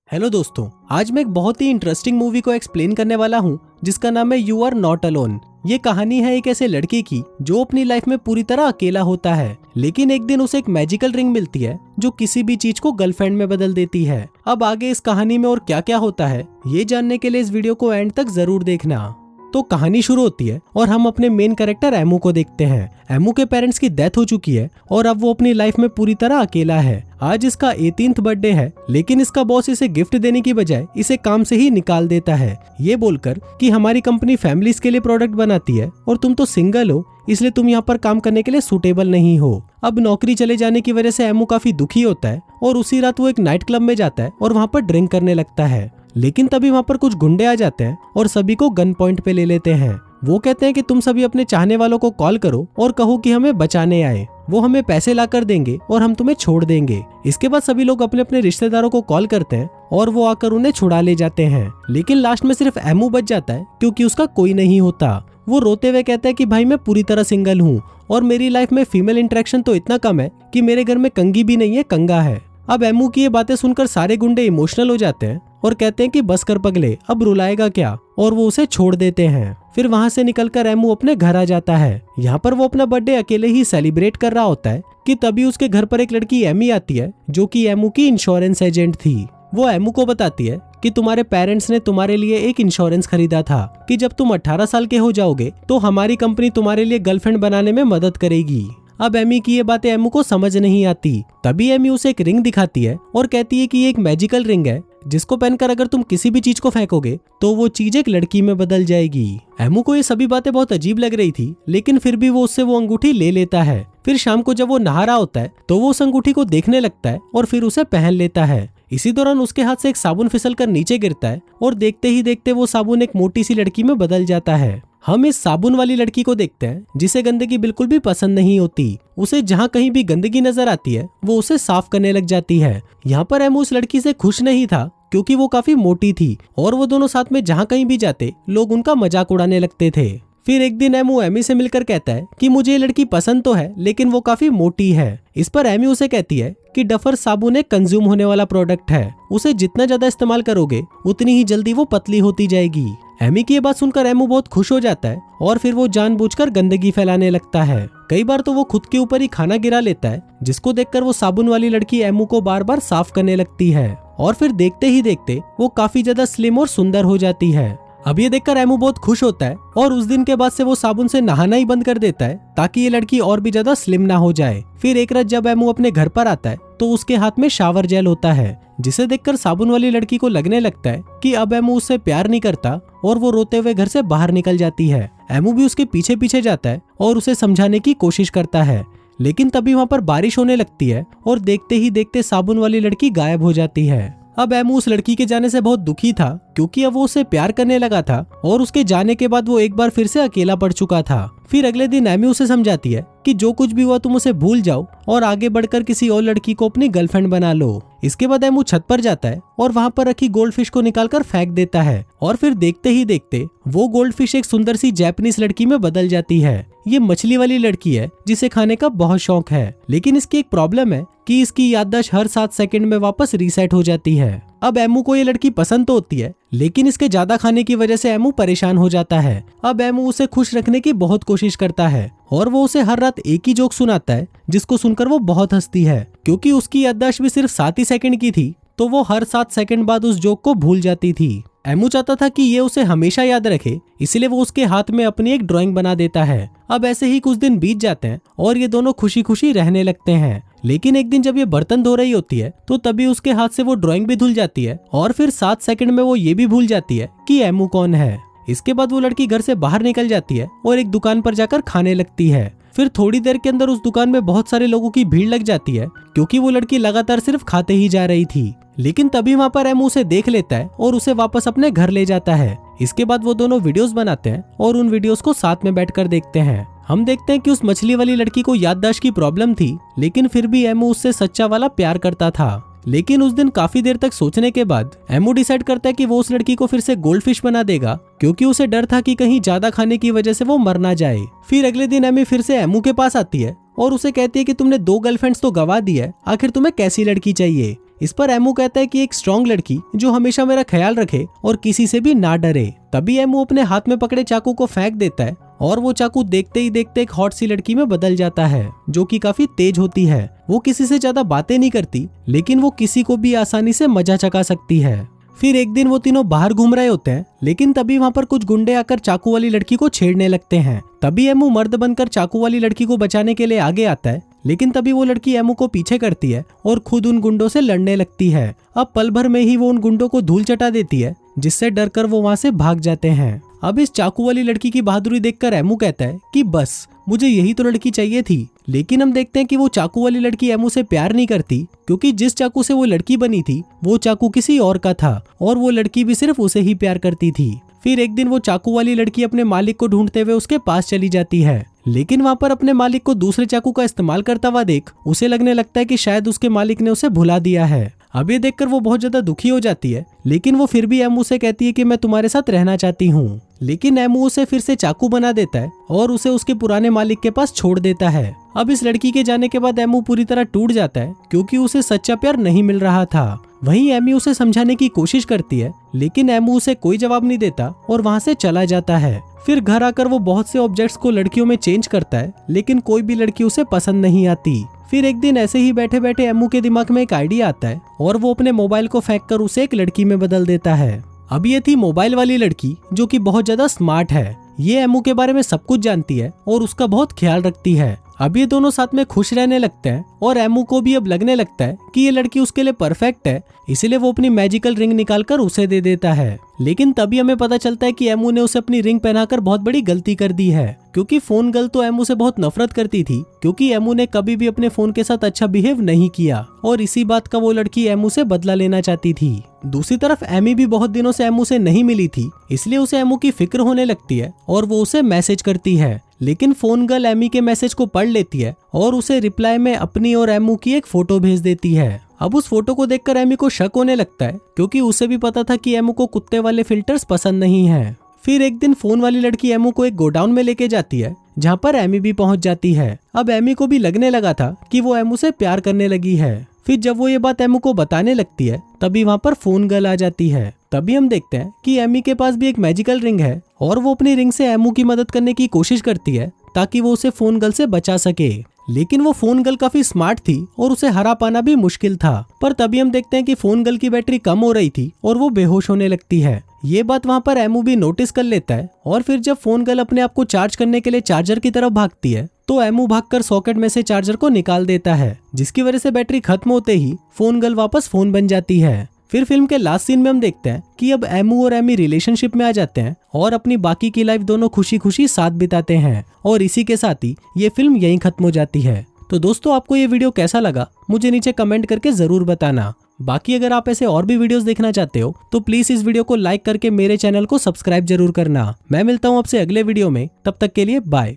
Hello दोस्तों, आज मैं एक बहुत ही इंटरेस्टिंग मूवी को एक्सप्लेन करने वाला हूँ जिसका नाम है यू आर नॉट अलोन। ये कहानी है एक ऐसे लड़के की जो अपनी लाइफ में पूरी तरह अकेला होता है, लेकिन एक दिन उसे एक मैजिकल रिंग मिलती है जो किसी भी चीज को गर्लफ्रेंड में बदल देती है। अब आगे इस कहानी में और क्या क्या होता है ये जानने के लिए इस वीडियो को एंड तक जरूर देखना। तो कहानी शुरू होती है और हम अपने मेन कैरेक्टर एमू को देखते हैं। एमू के पेरेंट्स की डेथ हो चुकी है और अब वो अपनी लाइफ में पूरी तरह अकेला है। आज इसका 18th बर्थडे है, लेकिन इसका बॉस इसे गिफ्ट देने की बजाय इसे काम से ही निकाल देता है, ये बोलकर कि हमारी कंपनी फैमिलीज के लिए प्रोडक्ट बनाती है और तुम तो सिंगल हो, इसलिए तुम यहाँ पर काम करने के लिए सूटेबल नहीं हो। अब नौकरी चले जाने की वजह से एमू काफी दुखी होता है और उसी रात वो एक नाइट क्लब में जाता है और वहाँ पर ड्रिंक करने लगता है। लेकिन तभी वहाँ पर कुछ गुंडे आ जाते हैं और सभी को गन पॉइंट पे ले लेते हैं। वो कहते हैं कि तुम सभी अपने चाहने वालों को कॉल करो और कहो कि हमें बचाने आए, वो हमें पैसे ला कर देंगे और हम तुम्हें छोड़ देंगे। इसके बाद सभी लोग अपने अपने रिश्तेदारों को कॉल करते हैं और वो आकर उन्हें छुड़ा ले जाते हैं। लेकिन लास्ट में सिर्फ एमू बच जाता है क्योंकि उसका कोई नहीं होता। वो रोते हुए कहता है कि भाई मैं पूरी तरह सिंगल हूँ और मेरी लाइफ में फीमेल इंटरेक्शन तो इतना कम है कि मेरे घर में कंगी भी नहीं है, कंगा है। अब एमू की ये बातें सुनकर सारे गुंडे इमोशनल हो जाते हैं और कहते हैं कि बस कर पगले, अब रुलाएगा क्या, और वो उसे छोड़ देते हैं। फिर वहाँ से निकलकर एमू अपने घर आ जाता है। यहाँ पर वो अपना बर्थडे अकेले ही सेलिब्रेट कर रहा होता है कि तभी उसके घर पर एक लड़की एमी आती है जो कि एमू की इंश्योरेंस एजेंट थी। वो एमू को बताती है कि तुम्हारे पेरेंट्स ने तुम्हारे लिए एक इंश्योरेंस खरीदा था कि जब तुम 18 साल के हो जाओगे तो हमारी कंपनी तुम्हारे लिए गर्लफ्रेंड बनाने में मदद करेगी। अब एमी की ये बातें एमू को समझ नहीं आती। तभी एमी उसे एक रिंग दिखाती है और कहती है कि ये एक मैजिकल रिंग है जिसको पहनकर अगर तुम किसी भी चीज को फेंकोगे तो वो चीज एक लड़की में बदल जाएगी। एमू को ये सभी बातें बहुत अजीब लग रही थी, लेकिन फिर भी वो उससे वो अंगूठी ले लेता है। फिर शाम को जब वो नहा रहा होता है तो वो उस अंगूठी को देखने लगता है और फिर उसे पहन लेता है। इसी दौरान उसके हाथ से एक साबुन फिसलकर नीचे गिरता है और देखते ही देखते वो साबुन एक मोटी सी लड़की में बदल जाता है। हम इस साबुन वाली लड़की को देखते हैं जिसे गंदगी बिल्कुल भी पसंद नहीं होती। उसे जहाँ कहीं भी गंदगी नजर आती है वो उसे साफ करने लग जाती है। यहाँ पर एमू उस लड़की से खुश नहीं था क्योंकि वो काफी मोटी थी और वो दोनों साथ में जहाँ कहीं भी जाते लोग उनका मजाक उड़ाने लगते थे। फिर एक दिन एमू एमी से मिलकर कहता है कि मुझे ये लड़की पसंद तो है लेकिन वो काफी मोटी है। इस पर एमी उसे कहती है कि डफर साबुन एक कंज्यूम होने वाला प्रोडक्ट है, उसे जितना ज्यादा इस्तेमाल करोगे उतनी ही जल्दी वो पतली होती जाएगी। एमी की ये बात सुनकर एमू बहुत खुश हो जाता है और फिर वो जानबूझकर गंदगी फैलाने लगता है। कई बार तो वो खुद के ऊपर ही खाना गिरा लेता है, जिसको देखकर वो साबुन वाली लड़की एमू को बार बार साफ करने लगती है और फिर देखते ही देखते वो काफी ज्यादा स्लिम और सुंदर हो जाती है। अब ये देखकर एमू बहुत खुश होता है और उस दिन के बाद से वो साबुन से नहाना ही बंद कर देता है ताकि ये लड़की और भी ज्यादा स्लिम ना हो जाए। फिर एक रात जब एमू अपने घर पर आता है तो उसके हाथ में शावर जेल होता है, जिसे देखकर साबुन वाली लड़की को लगने लगता है कि अब एमू उससे प्यार नहीं करता और वो रोते हुए घर से बाहर निकल जाती है। एमू भी उसके पीछे पीछे जाता है और उसे समझाने की कोशिश करता है, लेकिन तभी वहाँ पर बारिश होने लगती है और देखते ही देखते साबुन वाली लड़की गायब हो जाती है। अब एमू उस लड़की के जाने से बहुत दुखी था क्योंकि अब वो उसे प्यार करने लगा था और उसके जाने के बाद वो एक बार फिर से अकेला पड़ चुका था। फिर अगले दिन एमी उसे समझाती है कि जो कुछ भी हुआ तुम उसे भूल जाओ और आगे बढ़कर किसी और लड़की को अपनी गर्लफ्रेंड बना लो। इसके बाद एमू छत पर जाता है और वहाँ पर रखी गोल्ड फिश को निकालकर फेंक देता है और फिर देखते ही देखते वो गोल्ड फिश एक सुंदर सी जापानीज लड़की में बदल जाती है। ये मछली वाली लड़की है जिसे खाने का बहुत शौक है, लेकिन इसकी एक प्रॉब्लम है कि इसकी याददाश्त हर 7 सेकंड में वापस रीसेट हो जाती है। अब एमू को ये लड़की पसंद तो होती है, लेकिन इसके ज्यादा खाने की वजह से एमू परेशान हो जाता है। अब एमू उसे खुश रखने की बहुत कोशिश करता है और वो उसे हर रात एक ही जोक सुनाता है जिसको सुनकर वो बहुत हंसती है। क्योंकि उसकी याददाश्त भी सिर्फ 7 ही सेकंड की थी तो वो हर 7 सेकंड बाद उस जोक को भूल जाती थी। एमू चाहता था कि ये उसे हमेशा याद रखे, इसलिए वो उसके हाथ में अपनी एक ड्राइंग बना देता है। अब ऐसे ही कुछ दिन बीत जाते हैं और ये दोनों खुशी खुशी रहने लगते हैं। लेकिन एक दिन जब ये बर्तन धो रही होती है तो तभी उसके हाथ से वो ड्राइंग भी धुल जाती है और फिर 7 सेकंड में वो ये भी भूल जाती है कि एमू कौन है। इसके बाद वो लड़की घर से बाहर निकल जाती है और एक दुकान पर जाकर खाने लगती है। फिर थोड़ी देर के अंदर उस दुकान में बहुत सारे लोगों की भीड़ लग जाती है क्योंकि वो लड़की लगातार सिर्फ खाते ही जा रही थी। लेकिन तभी वहाँ पर एमू उसे देख लेता है और उसे वापस अपने घर ले जाता है। इसके बाद वो दोनों वीडियोस बनाते हैं और उन वीडियोस को साथ में बैठकर देखते हैं। हम देखते हैं कि उस मछली वाली लड़की को याददाश्त की प्रॉब्लम थी, लेकिन फिर भी एमू उससे सच्चा वाला प्यार करता था। लेकिन उस दिन काफी देर तक सोचने के बाद एमू डिसाइड करता है कि वो उस लड़की को फिर से गोल्ड फिश बना देगा क्योंकि उसे डर था कि कहीं ज्यादा खाने की वजह से वो मर ना जाए। फिर अगले दिन एमी फिर से एमू के पास आती है और उसे कहती है कि तुमने 2 गर्लफ्रेंड्स तो गवा दी है, आखिर तुम्हें कैसी लड़की चाहिए। इस पर एमू कहता है कि एक स्ट्रॉन्ग लड़की जो हमेशा मेरा ख्याल रखे और किसी से भी ना डरे। तभी एमू अपने हाथ में पकड़े चाकू को फेंक देता है और वो चाकू देखते ही देखते एक हॉट सी लड़की में बदल जाता है जो कि काफी तेज होती है। वो किसी से ज्यादा बातें नहीं करती, लेकिन वो किसी को भी आसानी से मजा चखा सकती है। फिर एक दिन वो तीनों बाहर घूम रहे होते हैं, लेकिन तभी वहाँ पर कुछ गुंडे आकर चाकू वाली लड़की को छेड़ने लगते हैं। तभी एमू मर्द बनकर चाकू वाली लड़की को बचाने के लिए आगे आता है, लेकिन तभी वो लड़की एमू को पीछे करती है और खुद उन गुंडों से लड़ने लगती है। अब पल भर में ही वो उन गुंडों को धूल चटा देती है, जिससे डरकर वो वहाँ से भाग जाते हैं। अब इस चाकू वाली लड़की की बहादुरी देखकर एमू कहता है कि बस मुझे यही तो लड़की चाहिए थी। लेकिन हम देखते हैं कि वो चाकू वाली लड़की एमू से प्यार नहीं करती, क्योंकि जिस चाकू से वो लड़की बनी थी वो चाकू किसी और का था और वो लड़की भी सिर्फ उसे ही प्यार करती थी। फिर एक दिन वो चाकू वाली लड़की अपने मालिक को ढूंढते हुए उसके पास चली जाती है, लेकिन वहाँ पर अपने मालिक को दूसरे चाकू का इस्तेमाल करता हुआ देख उसे लगने लगता है कि शायद उसके मालिक ने उसे भुला दिया है। अब ये देखकर वो बहुत ज्यादा दुखी हो जाती है, लेकिन वो फिर भी एमू से कहती है कि मैं तुम्हारे साथ रहना चाहती हूँ। लेकिन एमू उसे फिर से चाकू बना देता है और उसे उसके पुराने मालिक के पास छोड़ देता है। अब इस लड़की के जाने के बाद एमू पूरी तरह टूट जाता है, क्योंकि उसे सच्चा प्यार नहीं मिल रहा था। वहीं एमी उसे समझाने की कोशिश करती है, लेकिन एमू उसे कोई जवाब नहीं देता और वहाँ से चला जाता है। फिर घर आकर वो बहुत से ऑब्जेक्ट्स को लड़कियों में चेंज करता है, लेकिन कोई भी लड़की उसे पसंद नहीं आती। फिर एक दिन ऐसे ही बैठे बैठे एमू के दिमाग में एक आइडिया आता है और वो अपने मोबाइल को फेंककर उसे एक लड़की में बदल देता है। अब ये थी मोबाइल वाली लड़की, जो कि बहुत ज्यादा स्मार्ट है। ये एमू के बारे में सब कुछ जानती है और उसका बहुत ख्याल रखती है। अब ये दोनों साथ में खुश रहने लगते हैं और एमू को भी अब लगने लगता है कि ये लड़की उसके लिए परफेक्ट है, इसीलिए वो अपनी मैजिकल रिंग निकालकर उसे दे देता है। लेकिन तभी हमें पता चलता है कि एमू ने उसे अपनी रिंग पहनाकर बहुत बड़ी गलती कर दी है, क्योंकि फोन गर्ल तो एमू से बहुत नफरत करती थी, क्योंकि एमू ने कभी भी अपने फोन के साथ अच्छा बिहेव नहीं किया और इसी बात का वो लड़की एमू से बदला लेना चाहती थी। दूसरी तरफ एमी भी बहुत दिनों से एमू से नहीं मिली थी, इसलिए उसे एमू की फिक्र होने लगती है और वो उसे मैसेज करती है। लेकिन फोन गर्ल एमी के मैसेज को पढ़ लेती है और उसे रिप्लाई में अपनी और एमू की एक फोटो भेज देती है। अब उस फोटो को देखकर एमी को शक होने लगता है, क्योंकि उसे भी पता था कि एमू को कुत्ते वाले फिल्टर्स पसंद नहीं है। फिर एक दिन फोन वाली लड़की एमू को एक गोडाउन में लेके जाती है, जहाँ पर एमी भी पहुंच जाती है। अब एमी को भी लगने लगा था कि वो एमू से प्यार करने लगी है। फिर जब वो ये बात एमू को बताने लगती है, तभी वहाँ पर फोन गर्ल आ जाती है। तभी हम देखते हैं कि एमी के पास भी एक मैजिकल रिंग है और वो अपनी रिंग से एमू की मदद करने की कोशिश करती है, ताकि वो उसे फोन गर्ल से बचा सके। लेकिन वो फोन गर्ल काफी स्मार्ट थी और उसे हरा पाना भी मुश्किल था। पर तभी हम देखते हैं कि फोन गर्ल की बैटरी कम हो रही थी और वो बेहोश होने लगती है। ये बात वहाँ पर एमू भी नोटिस कर लेता है और फिर जब फोन गर्ल अपने आप को चार्ज करने के लिए चार्जर की तरफ भागती है, तो एमू भागकर सॉकेट में से चार्जर को निकाल देता है, जिसकी वजह से बैटरी खत्म होते ही फोन गर्ल वापस फोन बन जाती है। फिर फिल्म के लास्ट सीन में हम देखते हैं कि अब एमू और एमी रिलेशनशिप में आ जाते हैं और अपनी बाकी की लाइफ दोनों खुशी खुशी साथ बिताते हैं। और इसी के साथ ही ये फिल्म यहीं खत्म हो जाती है। तो दोस्तों, आपको ये वीडियो कैसा लगा मुझे नीचे कमेंट करके जरूर बताना। बाकी अगर आप ऐसे और भी वीडियोस देखना चाहते हो तो प्लीज इस वीडियो को लाइक करके मेरे चैनल को सब्सक्राइब जरूर करना। मैं मिलता हूँ आपसे अगले वीडियो में, तब तक के लिए बाय।